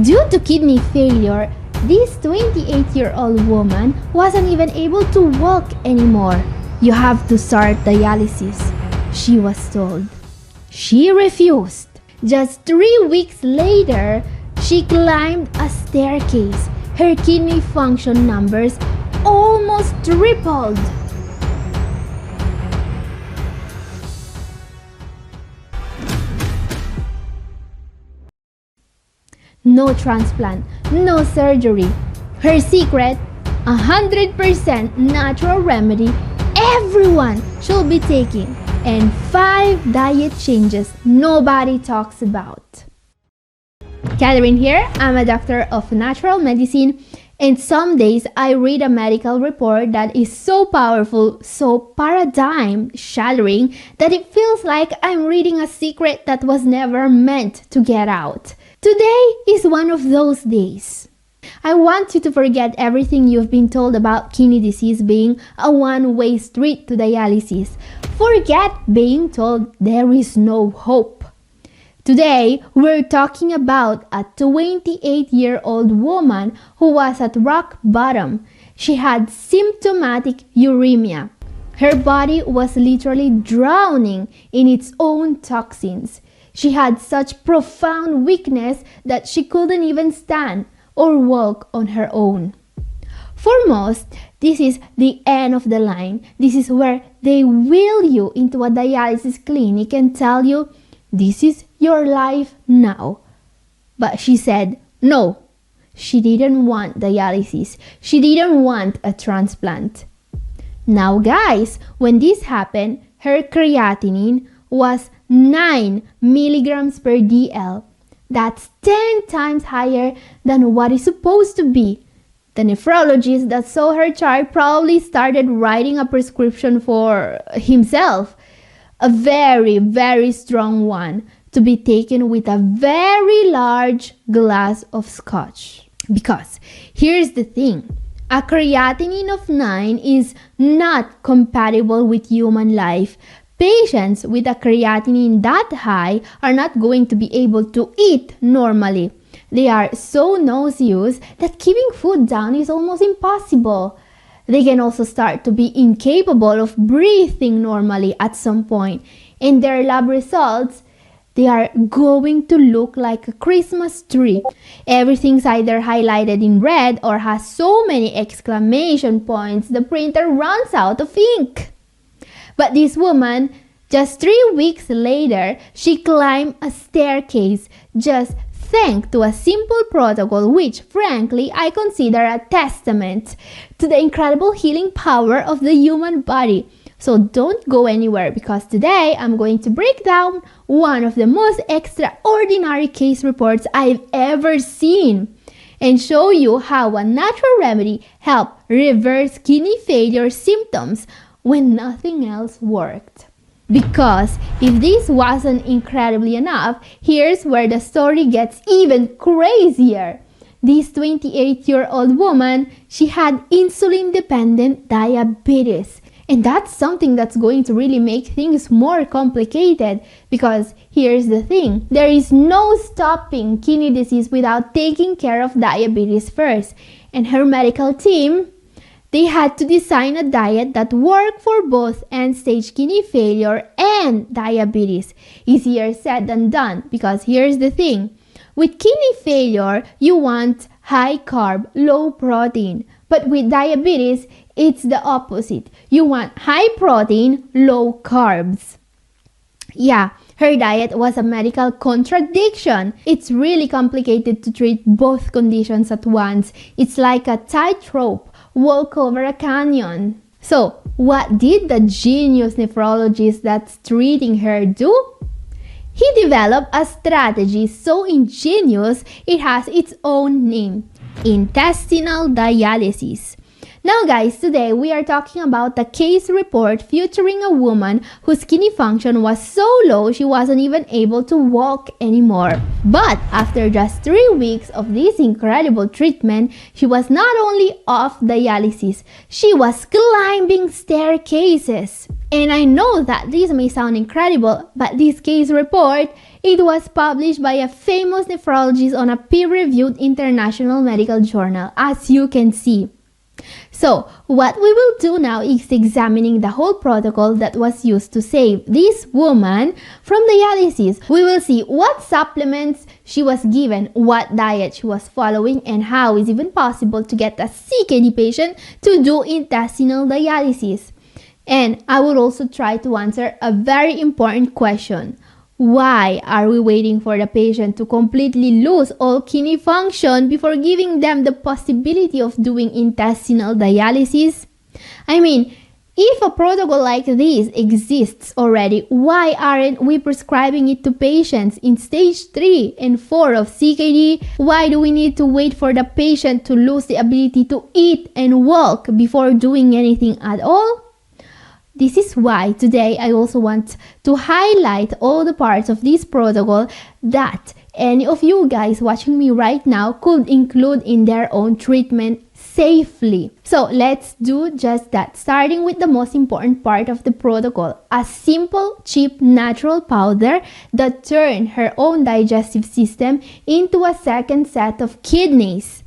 Due to kidney failure, this 28-year-old woman wasn't even able to walk anymore. You have to start dialysis, she was told. She refused. Just 3 weeks later, she climbed a staircase. Her kidney function numbers almost tripled. No transplant, no surgery. Her secret, 100% natural remedy everyone should be taking, and 5 diet changes nobody talks about. Catherine here, I'm a doctor of natural medicine, and some days I read a medical report that is so powerful, so paradigm-shattering, that it feels like I'm reading a secret that was never meant to get out. Today is one of those days. I want you to forget everything you've been told about kidney disease being a one-way street to dialysis. Forget being told there is no hope. Today, we're talking about a 28-year-old woman who was at rock bottom. She had symptomatic uremia. Her body was literally drowning in its own toxins. She had such profound weakness that she couldn't even stand or walk on her own. For most, this is the end of the line. This is where they wheel you into a dialysis clinic and tell you, this is your life now. But she said no. She didn't want dialysis. She didn't want a transplant. Now guys, when this happened, her creatinine was 9 milligrams per DL. That's 10 times higher than what is supposed to be. The nephrologist that saw her chart probably started writing a prescription for himself. A very, very strong one to be taken with a very large glass of scotch. Because here's the thing. A creatinine of 9 is not compatible with human life. Patients with a creatinine that high are not going to be able to eat normally. They are so nauseous that keeping food down is almost impossible. They can also start to be incapable of breathing normally at some point. In their lab results, they are going to look like a Christmas tree. Everything's either highlighted in red or has so many exclamation points the printer runs out of ink. But this woman, just 3 weeks later, she climbed a staircase just thanks to a simple protocol which, frankly, I consider a testament to the incredible healing power of the human body. So don't go anywhere, because today I'm going to break down one of the most extraordinary case reports I've ever seen and show you how a natural remedy helped reverse kidney failure symptoms when nothing else worked. Because if this wasn't incredibly enough, here's where the story gets even crazier. This 28-year-old woman, she had insulin-dependent diabetes. And that's something that's going to really make things more complicated, because here's the thing. There is no stopping kidney disease without taking care of diabetes first. And her medical team, they had to design a diet that worked for both end-stage kidney failure and diabetes. Easier said than done, because here's the thing. With kidney failure, you want high carb, low protein. But with diabetes, it's the opposite. You want high protein, low carbs. Yeah, her diet was a medical contradiction. It's really complicated to treat both conditions at once. It's like a tightrope walk over a canyon. So, what did the genius nephrologist that's treating her do? He developed a strategy so ingenious it has its own name: intestinal dialysis. Now guys, today we are talking about a case report featuring a woman whose kidney function was so low she wasn't even able to walk anymore. But after just 3 weeks of this incredible treatment, she was not only off dialysis, she was climbing staircases. And I know that this may sound incredible, but this case report It was published by a famous nephrologist on a peer-reviewed international medical journal, as you can see. So, what we will do now is examining the whole protocol that was used to save this woman from dialysis. We will see what supplements she was given, what diet she was following, and how it's even possible to get a CKD patient to do intestinal dialysis. And I will also try to answer a very important question. Why are we waiting for the patient to completely lose all kidney function before giving them the possibility of doing intestinal dialysis? I mean, if a protocol like this exists already, why aren't we prescribing it to patients in stage 3 and 4 of CKD? Why do we need to wait for the patient to lose the ability to eat and walk before doing anything at all? This is why today I also want to highlight all the parts of this protocol that any of you guys watching me right now could include in their own treatment safely. So let's do just that, starting with the most important part of the protocol, a simple, cheap, natural powder that turns her own digestive system into a second set of kidneys.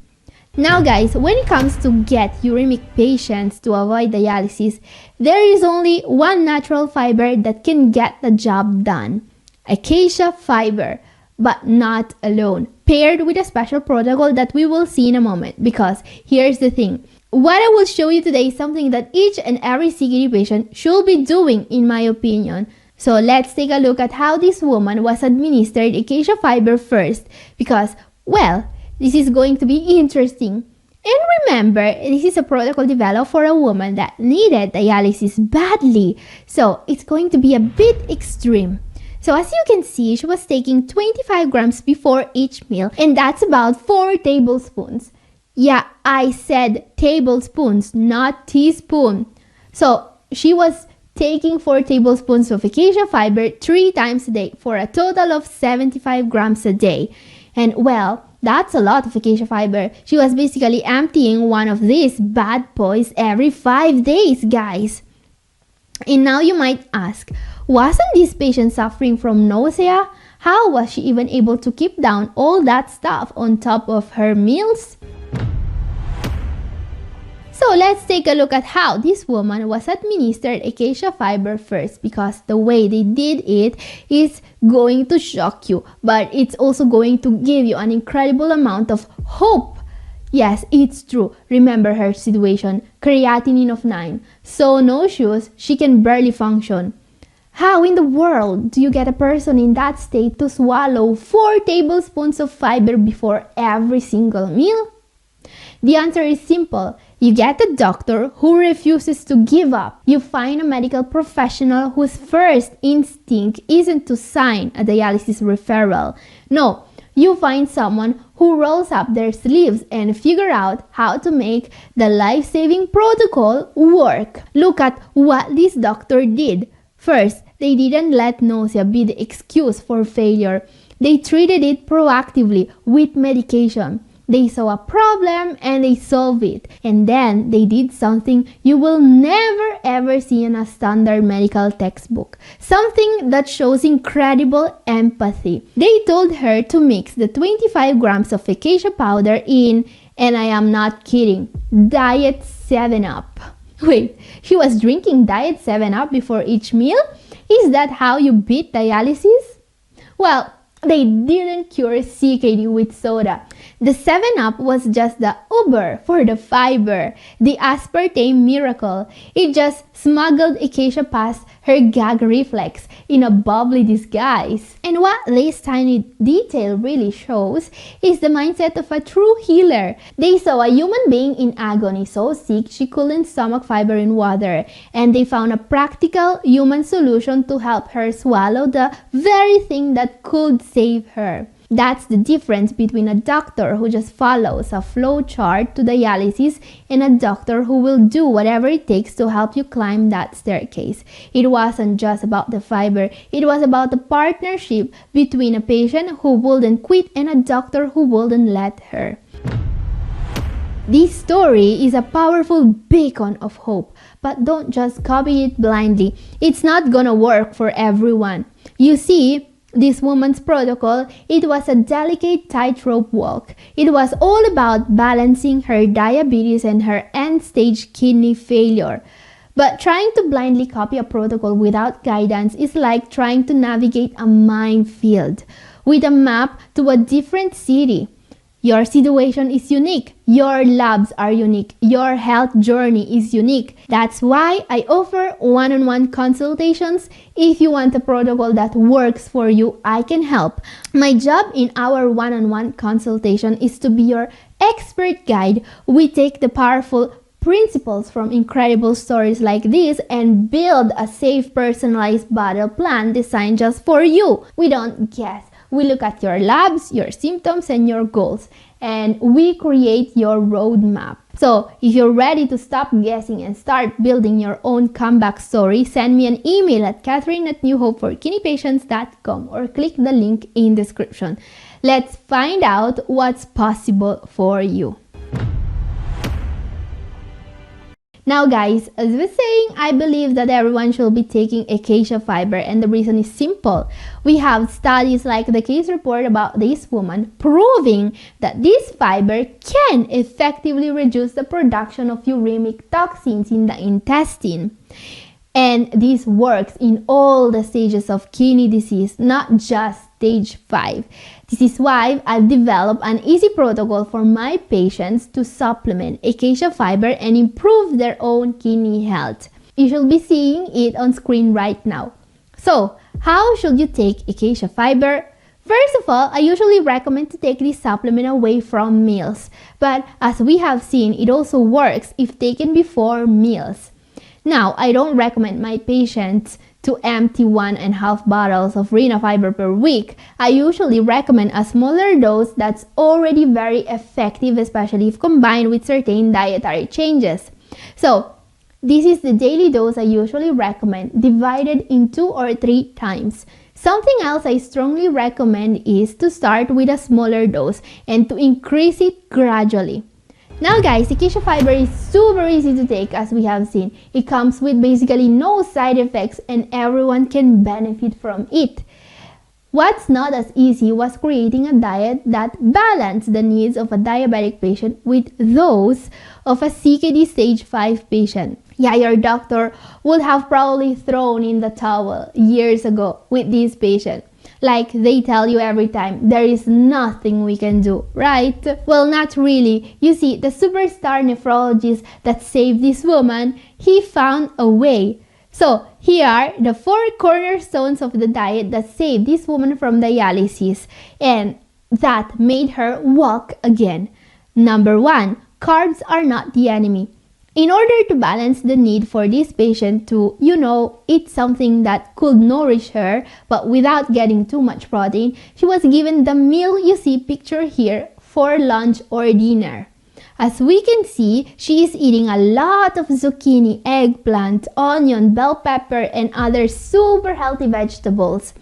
Now guys, when it comes to get uremic patients to avoid dialysis, there is only one natural fiber that can get the job done. Acacia fiber, but not alone, paired with a special protocol that we will see in a moment, because here's the thing. What I will show you today is something that each and every CKD patient should be doing in my opinion. So let's take a look at how this woman was administered acacia fiber first, because, well, this is going to be interesting. And remember, this is a protocol developed for a woman that needed dialysis badly. So it's going to be a bit extreme. So as you can see, she was taking 25 grams before each meal, and that's about 4 tablespoons. Yeah, I said tablespoons, not teaspoon. So she was taking 4 tablespoons of acacia fiber 3 times a day for a total of 75 grams a day. And well, that's a lot of acacia fiber. She was basically emptying one of these bad boys every 5 days, guys. And now you might ask, wasn't this patient suffering from nausea? How was she even able to keep down all that stuff on top of her meals? So let's take a look at how this woman was administered acacia fiber first, because the way they did it is going to shock you, but it's also going to give you an incredible amount of hope. Yes, it's true. Remember her situation, creatinine of 9, so nauseous she can barely function. How in the world do you get a person in that state to swallow 4 tablespoons of fiber before every single meal? The answer is simple. You get a doctor who refuses to give up. You find a medical professional whose first instinct isn't to sign a dialysis referral. No, you find someone who rolls up their sleeves and figure out how to make the life-saving protocol work. Look at what this doctor did. First, they didn't let nausea be the excuse for failure. They treated it proactively with medication. They saw a problem and they solved it. And then they did something you will never ever see in a standard medical textbook. Something that shows incredible empathy. They told her to mix the 25 grams of acacia powder in, and I am not kidding, Diet 7-Up. Wait, she was drinking Diet 7-Up before each meal? Is that how you beat dialysis? Well, they didn't cure CKD with soda. The 7-Up was just the Uber for the fiber, the aspartame miracle. It just smuggled acacia past her gag reflex in a bubbly disguise. And what this tiny detail really shows is the mindset of a true healer. They saw a human being in agony, so sick she couldn't stomach fiber in water, and they found a practical human solution to help her swallow the very thing that could save her. That's the difference between a doctor who just follows a flow chart to dialysis and a doctor who will do whatever it takes to help you climb that staircase. It wasn't just about the fiber, it was about the partnership between a patient who wouldn't quit and a doctor who wouldn't let her. This story is a powerful beacon of hope, but don't just copy it blindly. It's not gonna work for everyone. You see, this woman's protocol, it was a delicate tightrope walk. It was all about balancing her diabetes and her end-stage kidney failure. But trying to blindly copy a protocol without guidance is like trying to navigate a minefield with a map to a different city. Your situation is unique. Your labs are unique. Your health journey is unique. That's why I offer one-on-one consultations. If you want a protocol that works for you, I can help. My job in our one-on-one consultation is to be your expert guide. We take the powerful principles from incredible stories like this and build a safe, personalized battle plan designed just for you. We don't guess. We look at your labs, your symptoms, and your goals, and we create your roadmap. So if you're ready to stop guessing and start building your own comeback story, send me an email at catherine@newhopeforkidneypatients.com or click the link in description. Let's find out what's possible for you. Now guys, as we're saying, I believe that everyone should be taking acacia fiber, and the reason is simple. We have studies like the case report about this woman proving that this fiber can effectively reduce the production of uremic toxins in the intestine. And this works in all the stages of kidney disease, not just stage 5. This is why I've developed an easy protocol for my patients to supplement acacia fiber and improve their own kidney health. You should be seeing it on screen right now. So, how should you take acacia fiber? First of all, I usually recommend to take this supplement away from meals. But as we have seen, it also works if taken before meals. Now, I don't recommend my patients to empty 1.5 bottles of Rena fiber per week. I usually recommend a smaller dose that's already very effective, especially if combined with certain dietary changes. So, this is the daily dose I usually recommend, divided in 2 or 3 times. Something else I strongly recommend is to start with a smaller dose and to increase it gradually. Now guys, acacia fiber is super easy to take, as we have seen. It comes with basically no side effects and everyone can benefit from it. What's not as easy was creating a diet that balanced the needs of a diabetic patient with those of a CKD stage 5 patient. Yeah, your doctor would have probably thrown in the towel years ago with this patient. Like they tell you every time, there is nothing we can do, right? Well, not really. You see, the superstar nephrologist that saved this woman, he found a way. So, here are the 4 cornerstones of the diet that saved this woman from dialysis and that made her walk again. Number 1, carbs are not the enemy. In order to balance the need for this patient to, eat something that could nourish her, but without getting too much protein, she was given the meal you see pictured here for lunch or dinner. As we can see, she is eating a lot of zucchini, eggplant, onion, bell pepper, and other super healthy vegetables.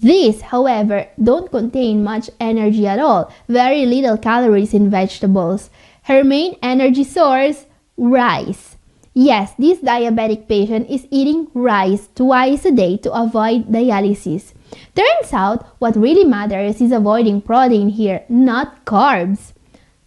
These, however, don't contain much energy at all, very little calories in vegetables. Her main energy source, rice. Yes, this diabetic patient is eating rice twice a day to avoid dialysis. Turns out, what really matters is avoiding protein here, not carbs.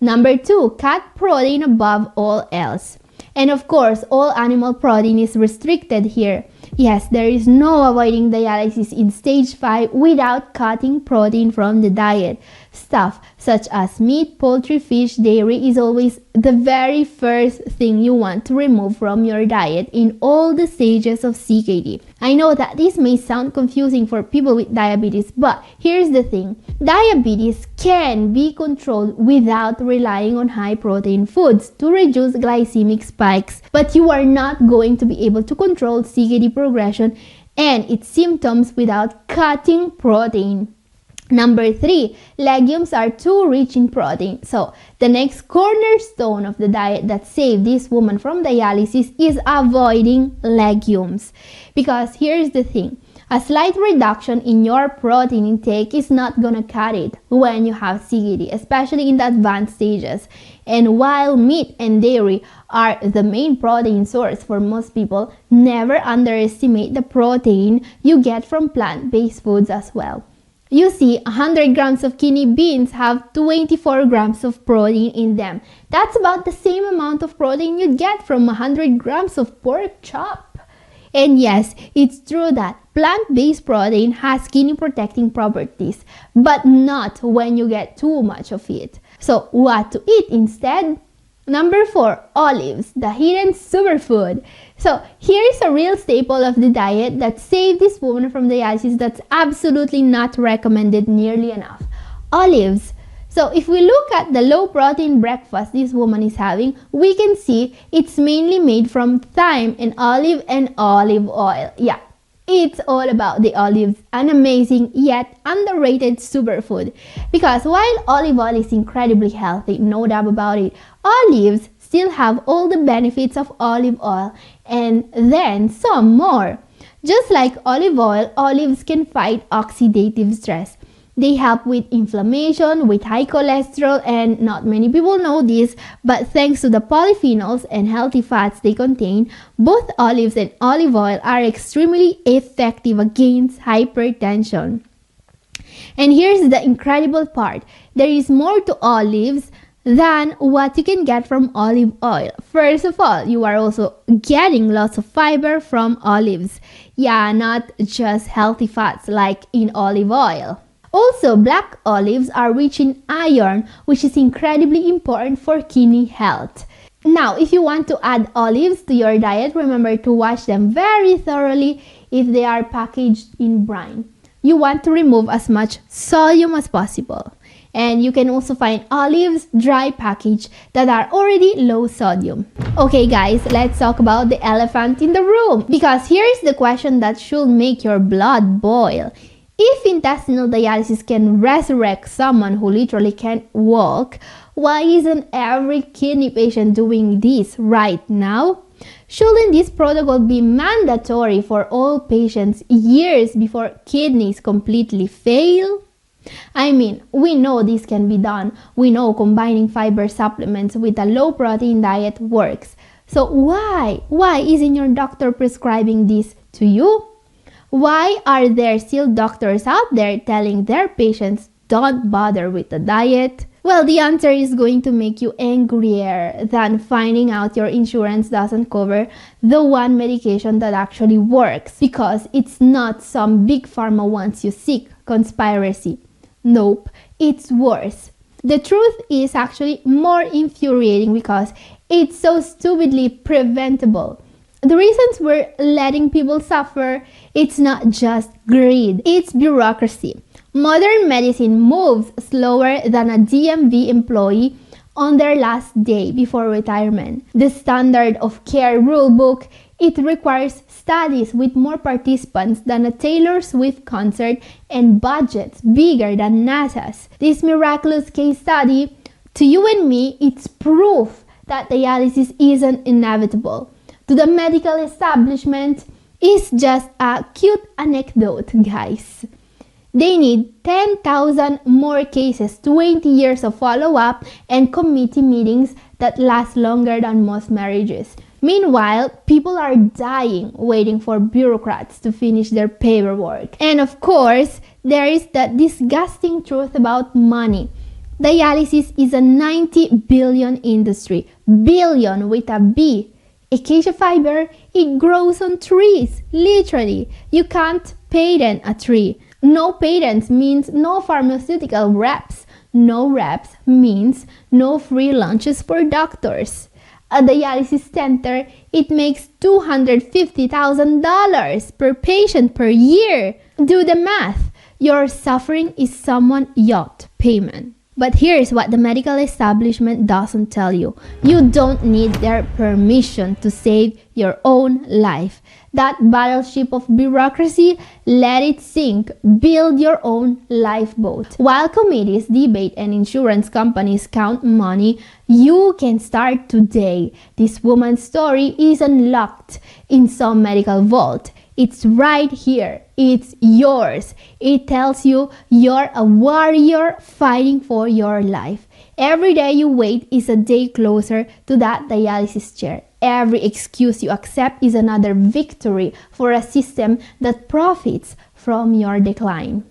Number 2, cut protein above all else. And of course, all animal protein is restricted here. Yes, there is no avoiding dialysis in stage 5 without cutting protein from the diet. Stuff such as meat, poultry, fish, dairy is always the very first thing you want to remove from your diet in all the stages of CKD. I know that this may sound confusing for people with diabetes, but here's the thing. Diabetes can be controlled without relying on high protein foods to reduce glycemic spikes, but you are not going to be able to control CKD progression and its symptoms without cutting protein. Number 3, legumes are too rich in protein. So, the next cornerstone of the diet that saved this woman from dialysis is avoiding legumes. Because here's the thing, a slight reduction in your protein intake is not gonna cut it when you have CKD, especially in the advanced stages. And while meat and dairy are the main protein source for most people, never underestimate the protein you get from plant-based foods as well. You see, 100 grams of kidney beans have 24 grams of protein in them. That's about the same amount of protein you'd get from 100 grams of pork chop. And yes, it's true that plant-based protein has kidney protecting properties, but not when you get too much of it. So what to eat instead? Number 4, olives, the hidden superfood. So here is a real staple of the diet that saved this woman from dialysis that's absolutely not recommended nearly enough. Olives. So if we look at the low protein breakfast this woman is having, we can see it's mainly made from thyme and olive oil. Yeah, it's all about the olives, an amazing yet underrated superfood. Because while olive oil is incredibly healthy, no doubt about it, olives still have all the benefits of olive oil and then some more. Just like olive oil, olives can fight oxidative stress. They help with inflammation, with high cholesterol, and not many people know this, but thanks to the polyphenols and healthy fats they contain, both olives and olive oil are extremely effective against hypertension. And here's the incredible part. There is more to olives than what you can get from olive oil. First of all, you are also getting lots of fiber from olives. Yeah, not just healthy fats like in olive oil. Also, black olives are rich in iron, which is incredibly important for kidney health. Now, if you want to add olives to your diet, remember to wash them very thoroughly if they are packaged in brine. You want to remove as much sodium as possible. And you can also find olives dry packaged that are already low sodium. Okay guys, let's talk about the elephant in the room. Because here is the question that should make your blood boil. If intestinal dialysis can resurrect someone who literally can't walk, why isn't every kidney patient doing this right now? Shouldn't this protocol be mandatory for all patients years before kidneys completely fail? I mean, we know this can be done. We know combining fiber supplements with a low protein diet works. So why isn't your doctor prescribing this to you? Why are there still doctors out there telling their patients don't bother with the diet? Well, the answer is going to make you angrier than finding out your insurance doesn't cover the one medication that actually works, because it's not some big pharma wants you sick conspiracy. Nope, it's worse. The truth is actually more infuriating because it's so stupidly preventable. The reasons we're letting people suffer, it's not just greed, it's bureaucracy. Modern medicine moves slower than a DMV employee on their last day before retirement. The standard of care rulebook, it requires studies with more participants than a Taylor Swift concert and budgets bigger than NASA's. This miraculous case study, to you and me, it's proof that dialysis isn't inevitable. To the medical establishment, it's just a cute anecdote, guys. They need 10,000 more cases, 20 years of follow-up, and committee meetings that last longer than most marriages. Meanwhile, people are dying waiting for bureaucrats to finish their paperwork. And of course, there is that disgusting truth about money. Dialysis is a 90 billion industry, billion with a B. Acacia fiber, it grows on trees, literally. You can't patent a tree. No patents means no pharmaceutical reps. No reps means no free lunches for doctors. A dialysis center, it makes $250,000 per patient per year. Do the math. Your suffering is someone's yacht payment. But here's what the medical establishment doesn't tell you. You don't need their permission to save your own life. That battleship of bureaucracy, let it sink. Build your own lifeboat. While committees debate and insurance companies count money, you can start today. This woman's story isn't locked in some medical vault. It's right here. It's yours. It tells you you're a warrior fighting for your life. Every day you wait is a day closer to that dialysis chair. Every excuse you accept is another victory for a system that profits from your decline.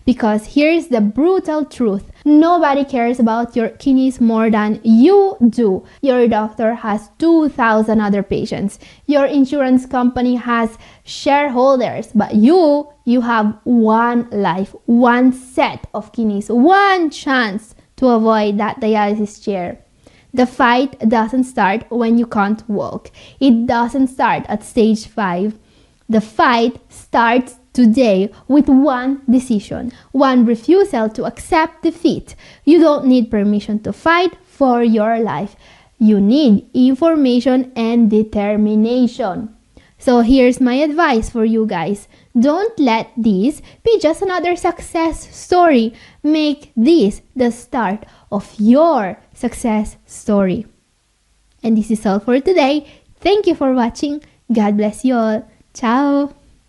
Because here's the brutal truth. Nobody cares about your kidneys more than you do. Your doctor has 2,000 other patients. Your insurance company has shareholders. But you have one life, one set of kidneys, one chance to avoid that dialysis chair. The fight doesn't start when you can't walk. It doesn't start at stage 5. The fight starts today with one decision, one refusal to accept defeat. You don't need permission to fight for your life. You need information and determination. So here's my advice for you guys. Don't let this be just another success story. Make this the start of your success story. And this is all for today. Thank you for watching. God bless you all. Ciao!